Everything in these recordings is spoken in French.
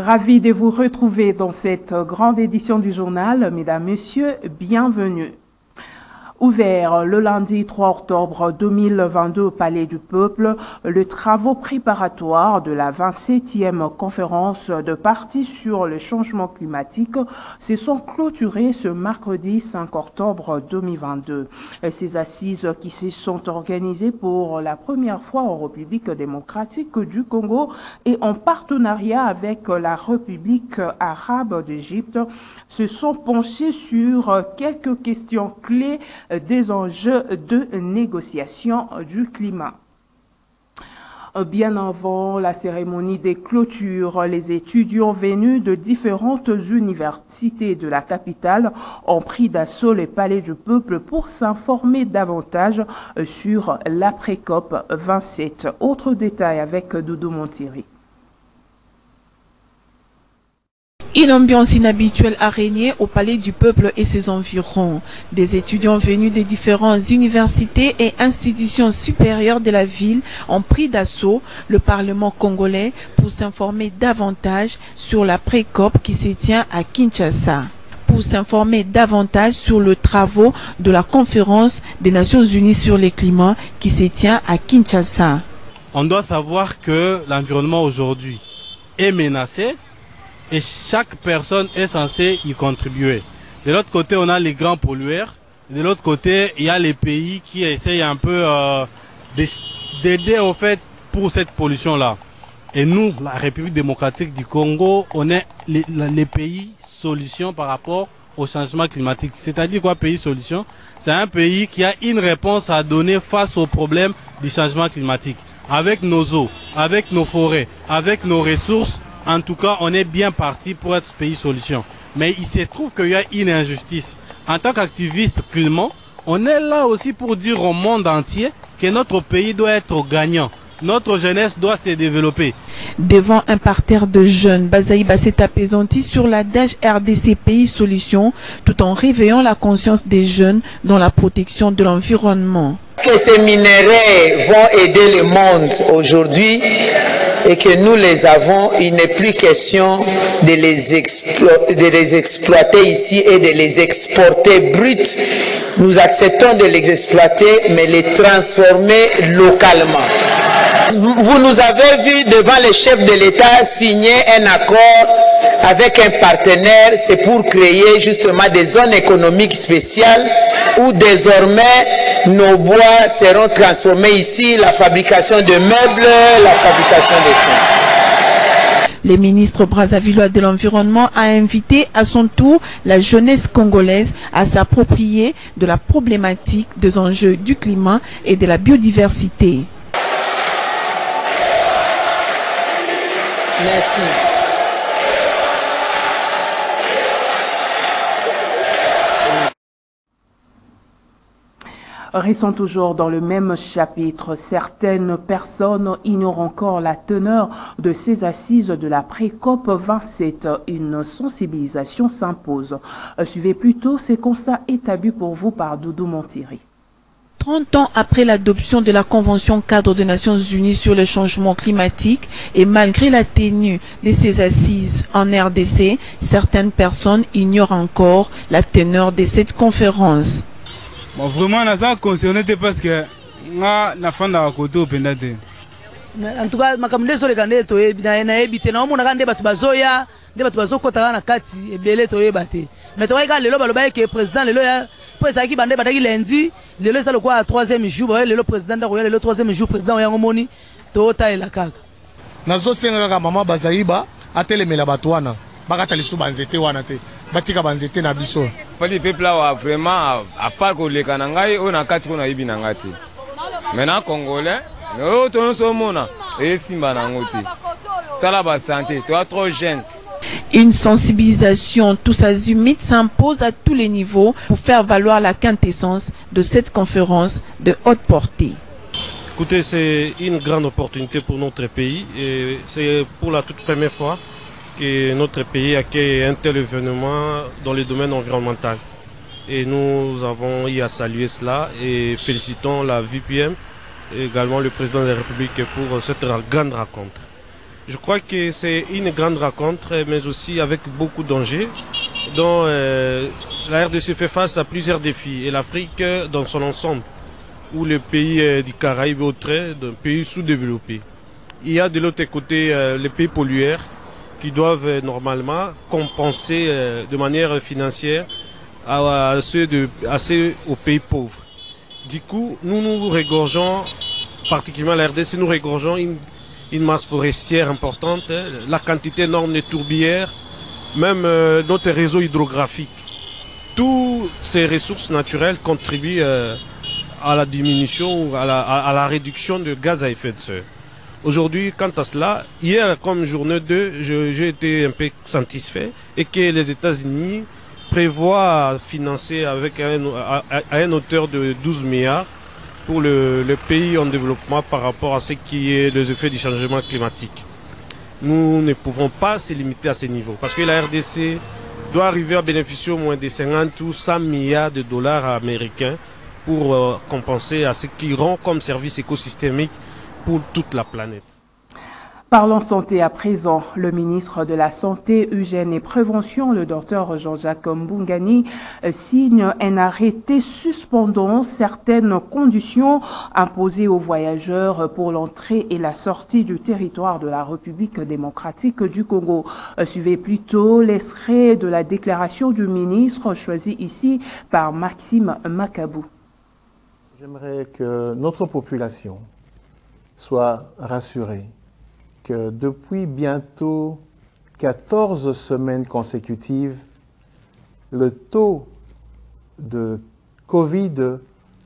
Ravi de vous retrouver dans cette grande édition du journal. Mesdames, Messieurs, bienvenue. Ouvert le lundi 3 octobre 2022 au Palais du Peuple, les travaux préparatoires de la 27e conférence de parties sur le changement climatique se sont clôturés ce mercredi 5 octobre 2022. Ces assises qui se sont organisées pour la première fois en République démocratique du Congo et en partenariat avec la République arabe d'Égypte se sont penchées sur quelques questions clés des enjeux de négociation du climat. Bien avant la cérémonie des clôtures, les étudiants venus de différentes universités de la capitale ont pris d'assaut le Palais du Peuple pour s'informer davantage sur l'après-COP 27. Autre détail avec Doudou Montiri. Une ambiance inhabituelle a régné au Palais du Peuple et ses environs. Des étudiants venus des différentes universités et institutions supérieures de la ville ont pris d'assaut le Parlement congolais pour s'informer davantage sur l'après-COP qui se tient à Kinshasa. Pour s'informer davantage sur le travaux de la conférence des Nations Unies sur le climat qui se tient à Kinshasa. On doit savoir que l'environnement aujourd'hui est menacé. Et chaque personne est censée y contribuer. De l'autre côté, on a les grands pollueurs. De l'autre côté, il y a les pays qui essayent un peu d'aider au fait pour cette pollution-là. Et nous, la République démocratique du Congo, on est les pays solutions par rapport au changement climatique. C'est-à-dire quoi, pays solution? C'est un pays qui a une réponse à donner face au problème du changement climatique. Avec nos eaux, avec nos forêts, avec nos ressources. En tout cas, on est bien parti pour être pays solution. Mais il se trouve qu'il y a une injustice. En tant qu'activiste climat, on est là aussi pour dire au monde entier que notre pays doit être gagnant. Notre jeunesse doit se développer. Devant un parterre de jeunes, Bazaïba s'est apaisanti sur l'adage RDC Pays Solution, tout en réveillant la conscience des jeunes dans la protection de l'environnement. Que ces minéraux vont aider le monde aujourd'hui et que nous les avons, il n'est plus question de les exploiter ici et de les exporter bruts. Nous acceptons de les exploiter, mais les transformer localement. Vous nous avez vu devant les chefs de l'État signer un accord avec un partenaire, c'est pour créer justement des zones économiques spéciales où désormais nos bois seront transformés ici, la fabrication de meubles, la fabrication de tout. Le ministre brazzavillois de l'Environnement a invité à son tour la jeunesse congolaise à s'approprier de la problématique des enjeux du climat et de la biodiversité. Merci. Restons toujours dans le même chapitre. Certaines personnes ignorent encore la teneur de ces assises de la pré-COP 27. Une sensibilisation s'impose. Suivez plutôt ces constats établis pour vous par Doudou Montiri. 30 ans après l'adoption de la Convention cadre des Nations Unies sur le changement climatique et malgré la tenue de ces assises en RDC, certaines personnes ignorent encore la teneur de cette conférence. Bon, vraiment, on a concerné parce que na fanda à côté au pendate. En tout cas, makamule sur les candidats, to na ebite na omona kande batu bazoya, de batu bazokota na kati ebele to ebate. Mais to ka lelo baloba ke président lelo ya président qui bande bataki lundi, lelo ça le quoi troisième jour, lelo président da le troisième jour président ya ngomoni to ta ela kaka. Nazo senga ka mama Bazaïba atelemela batwana, bakata lisu banzete wana te. Batika banzete na biso. Fali peuple là vraiment à part que les kanangai on a kati na ibi nangati. Maintenant congolais, nous tono somona et simba nangoti. Tala ba santé, toi trop jeune. Une sensibilisation tous azimuts s'impose à tous les niveaux pour faire valoir la quintessence de cette conférence de haute portée. Écoutez, c'est une grande opportunité pour notre pays et c'est pour la toute première fois que notre pays accueille un tel événement dans le domaine environnemental. Et nous avons eu à saluer cela et félicitons la VPM et également le président de la République pour cette grande rencontre. Je crois que c'est une grande rencontre, mais aussi avec beaucoup d'enjeux, dont la RDC fait face à plusieurs défis, et l'Afrique dans son ensemble, ou les pays du Caraïbe et autres, des pays sous-développés. Il y a de l'autre côté les pays pollueurs qui doivent normalement compenser de manière financière à ceux aux pays pauvres. Du coup, nous regorgeons, particulièrement la RDC, nous regorgeons une masse forestière importante, la quantité énorme de tourbières, même notre réseau hydrographique. Toutes ces ressources naturelles contribuent à la diminution, à la réduction de gaz à effet de serre. Aujourd'hui, quant à cela, hier comme journée 2, j'ai été un peu satisfait et que les États-Unis prévoient financer avec à une hauteur de 12 milliards pour le pays en développement par rapport à ce qui est les effets du changement climatique. Nous ne pouvons pas se limiter à ce niveau parce que la RDC doit arriver à bénéficier au moins de 50 ou 100 milliards de dollars américains pour compenser à ce qui rend comme service écosystémique pour toute la planète. Parlons santé à présent. Le ministre de la Santé, Hygiène et Prévention, le docteur Jean-Jacques Mbungani, signe un arrêté suspendant certaines conditions imposées aux voyageurs pour l'entrée et la sortie du territoire de la République démocratique du Congo. Suivez plutôt l'extrait de la déclaration du ministre choisi ici par Maxime Makabou. J'aimerais que notre population soit rassurée que depuis bientôt 14 semaines consécutives, le taux de Covid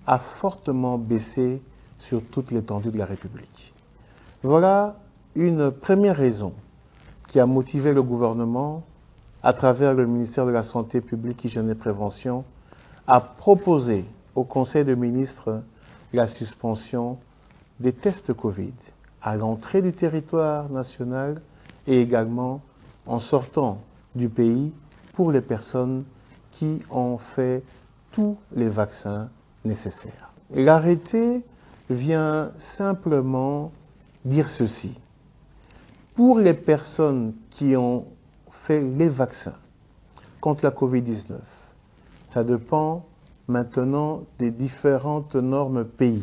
a fortement baissé sur toute l'étendue de la République. Voilà une première raison qui a motivé le gouvernement, à travers le ministère de la Santé publique, Hygiène et Prévention, à proposer au Conseil des ministres la suspension des tests Covid à l'entrée du territoire national et également en sortant du pays pour les personnes qui ont fait tous les vaccins nécessaires. L'arrêté vient simplement dire ceci. Pour les personnes qui ont fait les vaccins contre la Covid-19, ça dépend maintenant des différentes normes pays.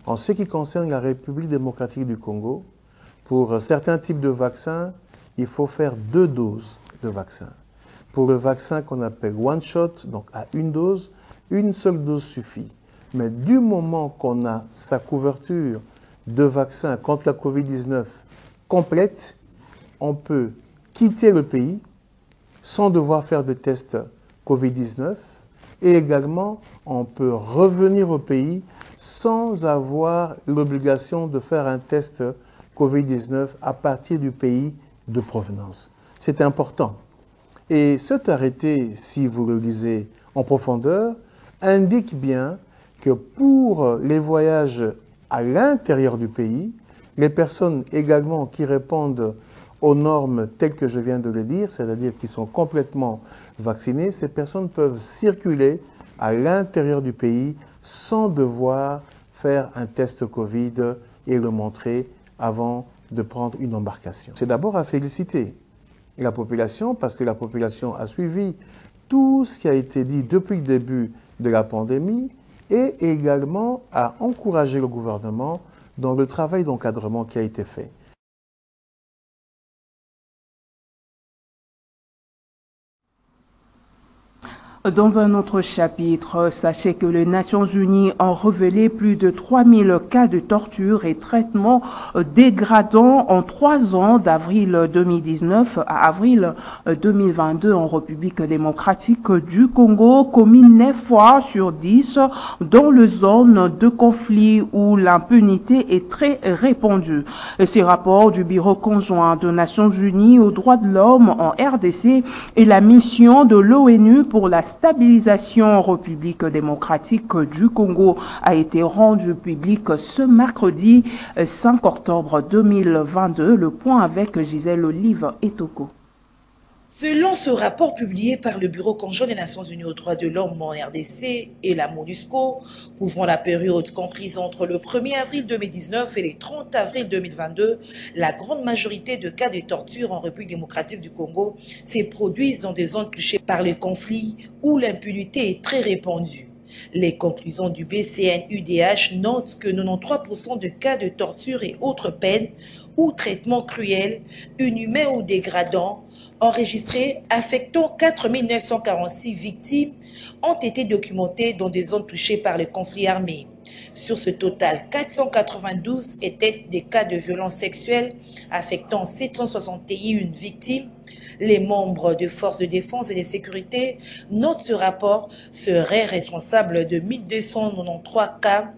En ce qui concerne la République démocratique du Congo, pour certains types de vaccins, il faut faire 2 doses de vaccin. Pour le vaccin qu'on appelle one shot, donc à 1 dose, une seule dose suffit. Mais du moment qu'on a sa couverture de vaccin contre la Covid-19 complète, on peut quitter le pays sans devoir faire de test Covid-19 et également on peut revenir au pays sans avoir l'obligation de faire un test Covid-19 à partir du pays de provenance. C'est important. Et cet arrêté, si vous le lisez en profondeur, indique bien que pour les voyages à l'intérieur du pays, les personnes également qui répondent aux normes telles que je viens de le dire, c'est-à-dire qui sont complètement vaccinées, ces personnes peuvent circuler à l'intérieur du pays sans devoir faire un test Covid et le montrer avant de prendre une embarcation. C'est d'abord à féliciter la population parce que la population a suivi tout ce qui a été dit depuis le début de la pandémie et également à encourager le gouvernement dans le travail d'encadrement qui a été fait. Dans un autre chapitre, sachez que les Nations Unies ont révélé plus de 3000 cas de torture et traitements dégradants en 3 ans d'avril 2019 à avril 2022 en République démocratique du Congo, commis 9 fois sur 10 dans les zones de conflit où l'impunité est très répandue. Ces rapports du Bureau conjoint des Nations Unies aux droits de l'homme en RDC et la mission de l'ONU pour la stabilisation en République démocratique du Congo a été rendu public ce mercredi 5 octobre 2022. Le point avec Gisèle Olive Etoko. Selon ce rapport publié par le Bureau conjoint des Nations Unies aux droits de l'homme en RDC et la MONUSCO, couvrant la période comprise entre le 1er avril 2019 et le 30 avril 2022, la grande majorité de cas de torture en République démocratique du Congo se produisent dans des zones touchées par le conflit où l'impunité est très répandue. Les conclusions du BCN-UDH notent que 93% de cas de torture et autres peines ou traitements cruels, inhumains ou dégradants enregistrés affectant 4 946 victimes ont été documentés dans des zones touchées par le conflit armé. Sur ce total, 492 étaient des cas de violences sexuelles affectant 761 victimes. Les membres de forces de défense et de sécurité notent ce rapport seraient responsables de 1293 cas.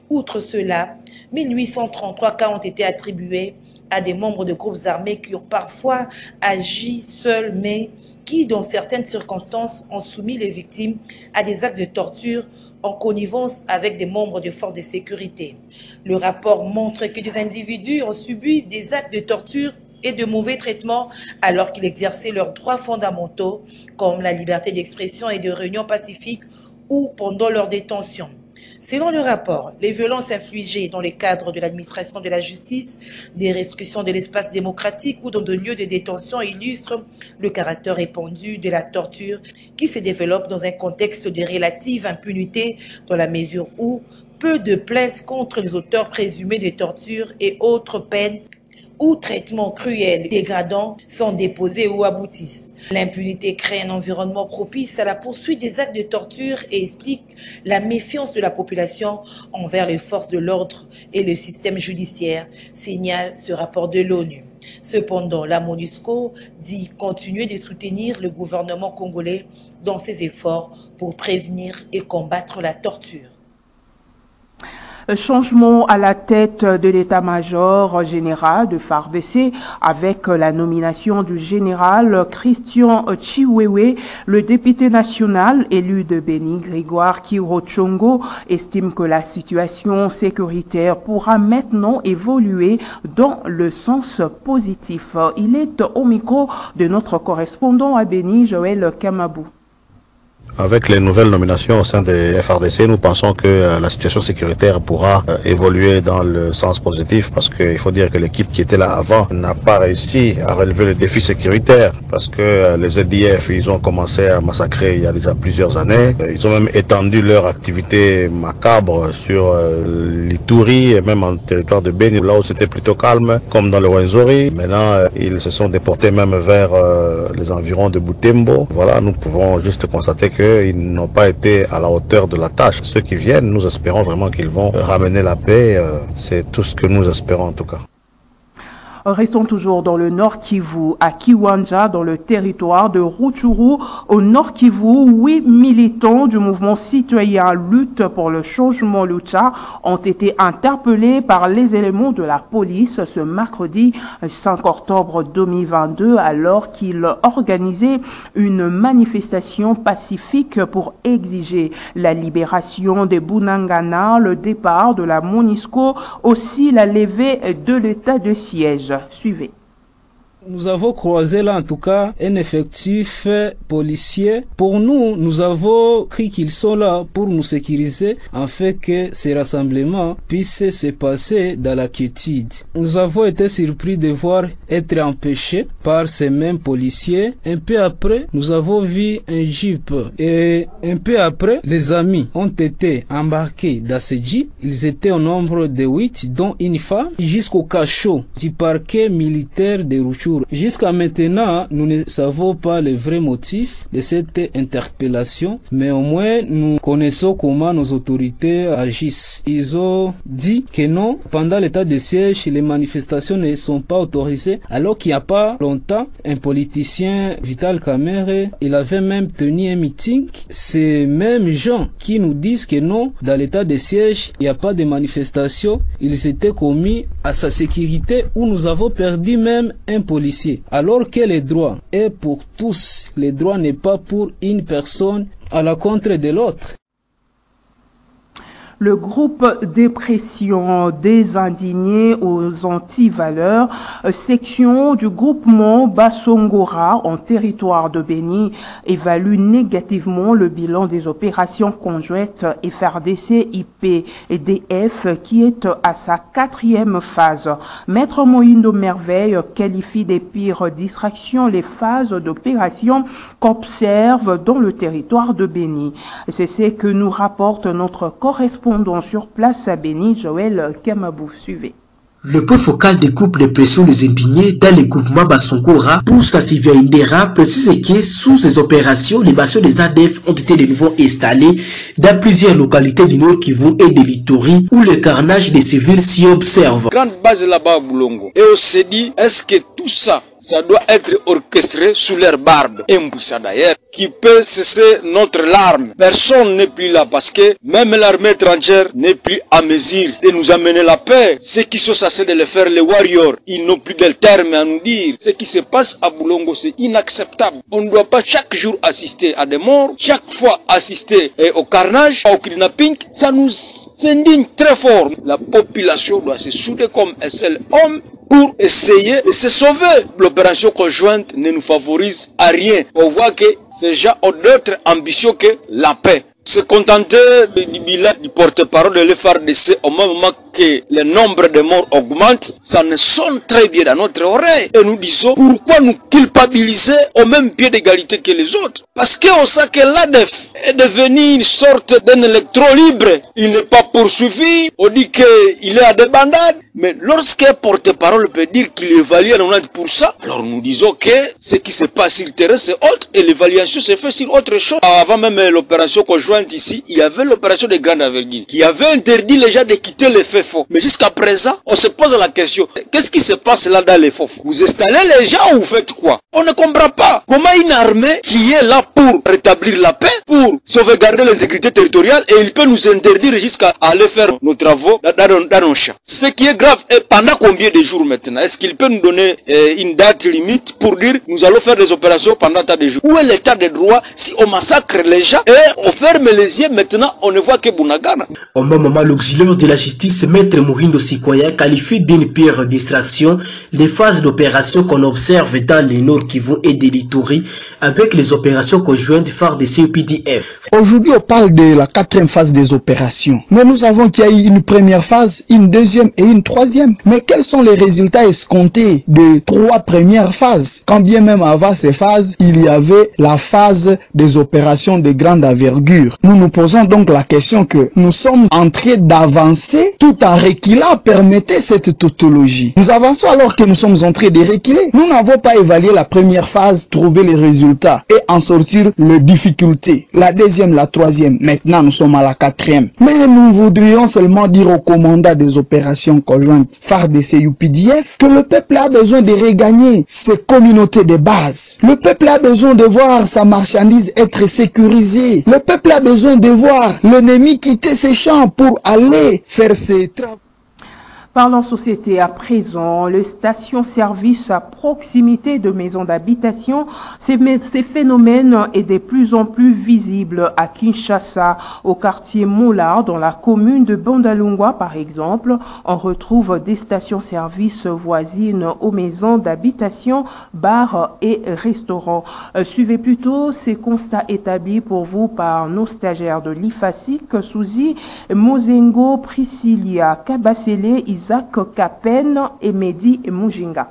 Outre cela, 1833 cas ont été attribués à des membres de groupes armés qui ont parfois agi seuls, mais qui, dans certaines circonstances, ont soumis les victimes à des actes de torture en connivence avec des membres de forces de sécurité. Le rapport montre que des individus ont subi des actes de torture et de mauvais traitements alors qu'ils exerçaient leurs droits fondamentaux comme la liberté d'expression et de réunion pacifique ou pendant leur détention. Selon le rapport, les violences infligées dans le cadre de l'administration de la justice, des restrictions de l'espace démocratique ou dans de lieux de détention illustrent le caractère répandu de la torture qui se développe dans un contexte de relative impunité dans la mesure où peu de plaintes contre les auteurs présumés de torture et autres peines ou traitements cruels dégradants sont déposés ou aboutissent. L'impunité crée un environnement propice à la poursuite des actes de torture et explique la méfiance de la population envers les forces de l'ordre et le système judiciaire, signale ce rapport de l'ONU. Cependant, la MONUSCO dit continuer de soutenir le gouvernement congolais dans ses efforts pour prévenir et combattre la torture. Changement à la tête de l'état-major général de FARDC avec la nomination du général Christian Chiwewe, le député national élu de Béni, Grégoire Kirochongo, estime que la situation sécuritaire pourra maintenant évoluer dans le sens positif. Il est au micro de notre correspondant à Béni, Joël Kamabou. Avec les nouvelles nominations au sein des FRDC, nous pensons que la situation sécuritaire pourra évoluer dans le sens positif parce qu'il faut dire que l'équipe qui était là avant n'a pas réussi à relever le défi sécuritaire parce que les EDF, ils ont commencé à massacrer il y a déjà plusieurs années. Ils ont même étendu leur activité macabre sur l'Ituri et même en territoire de Béni, là où c'était plutôt calme, comme dans le Rwenzori. Maintenant, ils se sont déportés même vers les environs de Butembo. Voilà, nous pouvons juste constater qu'ils n'ont pas été à la hauteur de la tâche. Ceux qui viennent, nous espérons vraiment qu'ils vont ramener la paix. C'est tout ce que nous espérons en tout cas. Restons toujours dans le Nord Kivu, à Kiwanja, dans le territoire de Rutshuru. Au Nord Kivu, 8 militants du mouvement citoyen Lutte pour le changement Lucha ont été interpellés par les éléments de la police ce mercredi 5 octobre 2022 alors qu'ils organisaient une manifestation pacifique pour exiger la libération des Bunagana, le départ de la MONUSCO, aussi la levée de l'état de siège. Suivez. Nous avons croisé là en tout cas un effectif policier. Pour nous, nous avons cru qu'ils sont là pour nous sécuriser afin que ces rassemblements puissent se passer dans la quiétude. Nous avons été surpris de voir être empêchés par ces mêmes policiers. Un peu après, nous avons vu un jeep et un peu après, les amis ont été embarqués dans ce jeep. Ils étaient au nombre de 8, dont une femme, jusqu'au cachot du parquet militaire de Rutshuru. Jusqu'à maintenant, nous ne savons pas le vrai motif de cette interpellation, mais au moins nous connaissons comment nos autorités agissent. Ils ont dit que non, pendant l'état de siège, les manifestations ne sont pas autorisées, alors qu'il n'y a pas longtemps, un politicien, Vital Kamerhe, il avait même tenu un meeting. Ces mêmes gens qui nous disent que non, dans l'état de siège, il n'y a pas de manifestation, ils étaient commis à sa sécurité où nous avons perdu même un policier. Alors que le droit est pour tous, le droit n'est pas pour une personne à la contre de l'autre. Le groupe Dépression des Indignés aux Antivaleurs, section du groupement Bassongora en territoire de Béni, évalue négativement le bilan des opérations conjointes FRDC-IP-DF qui est à sa 4e phase. Maître Mohindo Merveille qualifie des pires distractions les phases d'opération qu'observe dans le territoire de Béni. C'est ce que nous rapporte notre correspondant sur place à Béni, Joël Kamabou. Suivez. Le point focal des groupes de pression des indignés dans le groupement Bassongora pour Sassivia Indera précise que sous ces opérations, les bassins des ADF ont été de nouveau installés dans plusieurs localités du Nord Kivu et de l'Ituri où le carnage des civils s'y observe. Grande base là-bas à Boulongo. Et on s'est dit, est-ce que tout ça doit être orchestré sous leur barbe. Et Mboussa d'ailleurs, qui peut cesser notre larme. Personne n'est plus là parce que même l'armée étrangère n'est plus à mesure de nous amener la paix. Ceux qui sont censés de le faire, les warriors, ils n'ont plus de termes à nous dire. Ce qui se passe à Boulongo, c'est inacceptable. On ne doit pas chaque jour assister à des morts, chaque fois assister au carnage, au kidnapping. Ça nous indigne très fort. La population doit se souder comme un seul homme pour essayer de se sauver. L'opération conjointe ne nous favorise à rien. On voit que ces gens ont d'autres ambitions que la paix. Se contenter du bilan du porte-parole de l'FRDC au même moment que le nombre de morts augmente, ça ne sonne très bien dans notre oreille. Et nous disons, pourquoi nous culpabiliser au même pied d'égalité que les autres? Parce qu'on sait que l'ADF est devenu une sorte d'un électron libre. Il n'est pas poursuivi, on dit qu'il est à des bandades. Mais lorsqu'un porte-parole peut dire qu'il évalue à 90%, alors nous disons que ce qui se passe sur le terrain c'est autre et l'évaluation se fait sur autre chose. Avant même l'opération conjointe ici, il y avait l'opération de grande envergure qui avait interdit les gens de quitter les faits faux. Mais jusqu'à présent, on se pose la question, qu'est-ce qui se passe là dans les faux? Vous installez les gens ou vous faites quoi? On ne comprend pas comment une armée qui est là pour rétablir la paix, pour sauvegarder l'intégrité territoriale, et il peut nous interdire jusqu'à aller faire nos travaux dans nos champs. Ce qui est grave. Et pendant combien de jours maintenant? Est-ce qu'il peut nous donner une date limite pour dire nous allons faire des opérations pendant tant de jours? Où est l'état de droit si on massacre les gens et on ferme les yeux maintenant on ne voit que Bunagana? Au même moment, l'auxiliaire de la justice, Maître Mohindo Sikoya, qualifie d'une pire distraction les phases d'opération qu'on observe dans le Nord Kivu et de l'Ituri avec les opérations conjointes FARDC et PDF. Aujourd'hui, on parle de la 4e phase des opérations. Mais nous savons qu'il y a eu une première phase, une deuxième et une troisième. Mais quels sont les résultats escomptés de 3 premières phases? Quand bien même avant ces phases, il y avait la phase des opérations de grande envergure. Nous nous posons donc la question que nous sommes en train d'avancer tout en reculant. Permettez cette tautologie. Nous avançons alors que nous sommes en train de reculer. Nous n'avons pas évalué la première phase, trouver les résultats et en sortir les difficultés. La deuxième, la troisième. Maintenant, nous sommes à la 4e. Mais nous voudrions seulement dire au commandant des opérations conjointes FARDC et UPDF que le peuple a besoin de regagner ses communautés de base. Le peuple a besoin de voir sa marchandise être sécurisée. Le peuple a besoin de voir l'ennemi quitter ses champs pour aller faire ses travaux. Parlons société à présent, les stations-service à proximité de maisons d'habitation, ces phénomènes est de plus en plus visible à Kinshasa, au quartier Mola, dans la commune de Bandalungwa par exemple. On retrouve des stations-service voisines aux maisons d'habitation, bars et restaurants. Suivez plutôt ces constats établis pour vous par nos stagiaires de l'IFASIC, Souzi, Mozengo, Priscilla, Kabasele, Isaac Kapen et Mehdi Mujinga.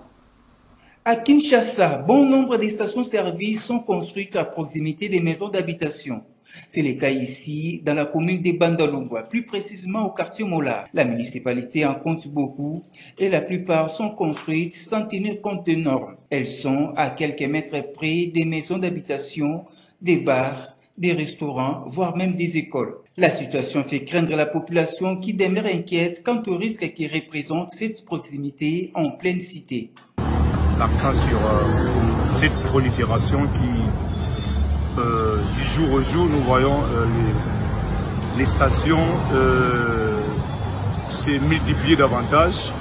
À Kinshasa, bon nombre de stations-service sont construites à proximité des maisons d'habitation. C'est le cas ici, dans la commune de Bandalungwa, plus précisément au quartier Mola. La municipalité en compte beaucoup et la plupart sont construites sans tenir compte des normes. Elles sont à quelques mètres près des maisons d'habitation, des bars, des restaurants, voire même des écoles. La situation fait craindre la population qui demeure inquiète quant au risque qui représente cette proximité en pleine cité. L'accent sur cette prolifération qui, du jour au jour, nous voyons les stations se multiplier davantage.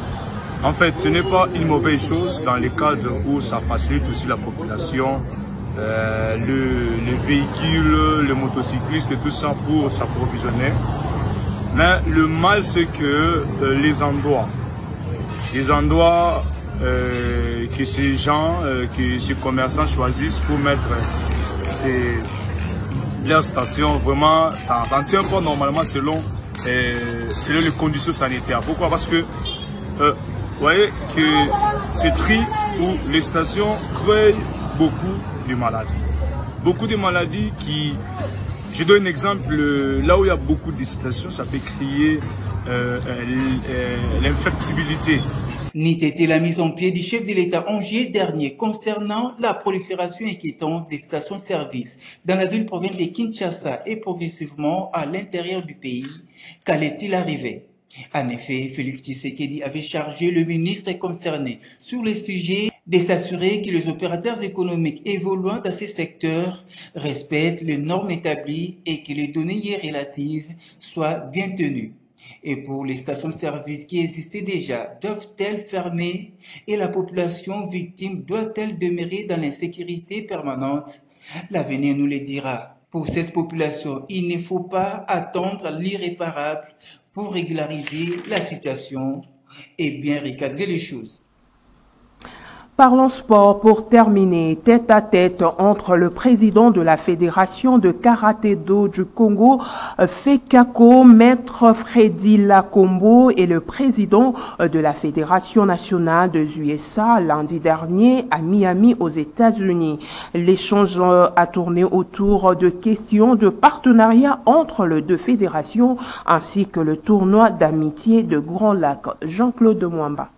En fait, ce n'est pas une mauvaise chose dans le cadre où ça facilite aussi la population. Les véhicules, les motocyclistes et tout ça pour s'approvisionner. Mais le mal, c'est que les endroits que ces gens, que ces commerçants choisissent pour mettre leurs stations, vraiment, ça ne tient pas normalement selon les conditions sanitaires. Pourquoi? Parce que vous voyez que ce tri où les stations créent beaucoup de maladies. Beaucoup de maladies qui... Je donne un exemple, là où il y a beaucoup de stations, ça peut créer l'infectibilité. N'ait été la mise en pied du chef de l'État en juillet dernier concernant la prolifération inquiétante des stations-service dans la ville-province de Kinshasa et progressivement à l'intérieur du pays. Qu'allait-il arriver? En effet, Félix Tshisekedi avait chargé le ministre concerné sur le sujet de s'assurer que les opérateurs économiques évoluant dans ces secteurs respectent les normes établies et que les données relatives soient bien tenues. Et pour les stations-service qui existaient déjà, doivent-elles fermer et la population victime doit-elle demeurer dans l'insécurité permanente? L'avenir nous le dira. Pour cette population, il ne faut pas attendre l'irréparable pour régulariser la situation et bien recadrer les choses. Parlons sport pour terminer. Tête à tête entre le président de la Fédération de karaté-do du Congo, FECACO, Maître Freddy Lacombo, et le président de la Fédération nationale des USA lundi dernier à Miami aux États-Unis. L'échange a tourné autour de questions de partenariat entre les deux fédérations ainsi que le tournoi d'amitié de Grand Lac. Jean-Claude Mwamba.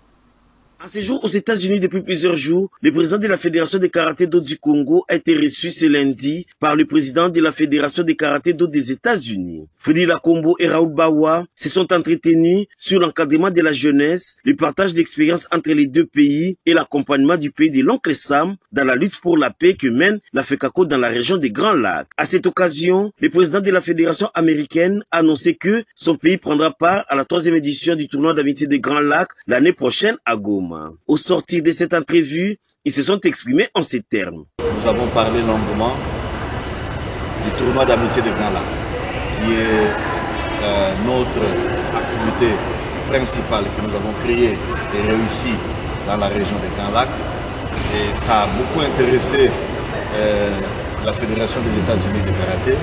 En séjour aux États-Unis depuis plusieurs jours, le président de la Fédération de karaté-do du Congo a été reçu ce lundi par le président de la Fédération de karaté-do des États-Unis. Freddy Lacombo et Raoul Bawa se sont entretenus sur l'encadrement de la jeunesse, le partage d'expériences entre les deux pays et l'accompagnement du pays de l'oncle Sam dans la lutte pour la paix que mène la FECACO dans la région des Grands Lacs. À cette occasion, le président de la Fédération américaine a annoncé que son pays prendra part à la 3e édition du tournoi d'amitié des Grands Lacs l'année prochaine à Goma. Au sortir de cette entrevue, ils se sont exprimés en ces termes. Nous avons parlé longuement du tournoi d'amitié des Grands Lacs, qui est notre activité principale que nous avons créée et réussie dans la région des Grands Lacs. Et ça a beaucoup intéressé la Fédération des États-Unis de karaté.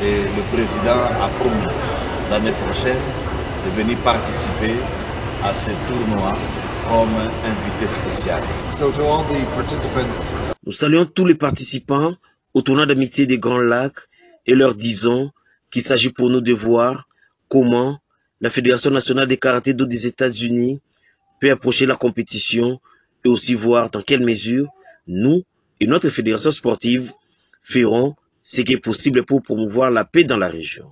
Et le président a promis l'année prochaine de venir participer à ce tournoi comme invité spécial. Nous saluons tous les participants au tournoi d'amitié des Grands Lacs et leur disons qu'il s'agit pour nous de voir comment la Fédération nationale de karaté-do des États-Unis peut approcher la compétition et aussi voir dans quelle mesure nous et notre fédération sportive ferons ce qui est possible pour promouvoir la paix dans la région.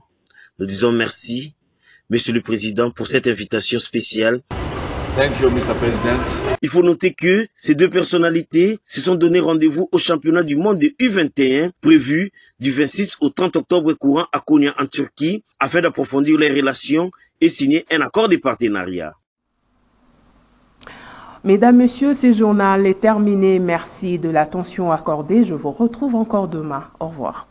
Nous disons merci, Monsieur le Président, pour cette invitation spéciale. Thank you, Mr. President. Il faut noter que ces deux personnalités se sont donné rendez-vous au championnat du monde de U21 prévu du 26 au 30 octobre courant à Konya en Turquie afin d'approfondir les relations et signer un accord de partenariat. Mesdames, Messieurs, ce journal est terminé. Merci de l'attention accordée. Je vous retrouve encore demain. Au revoir.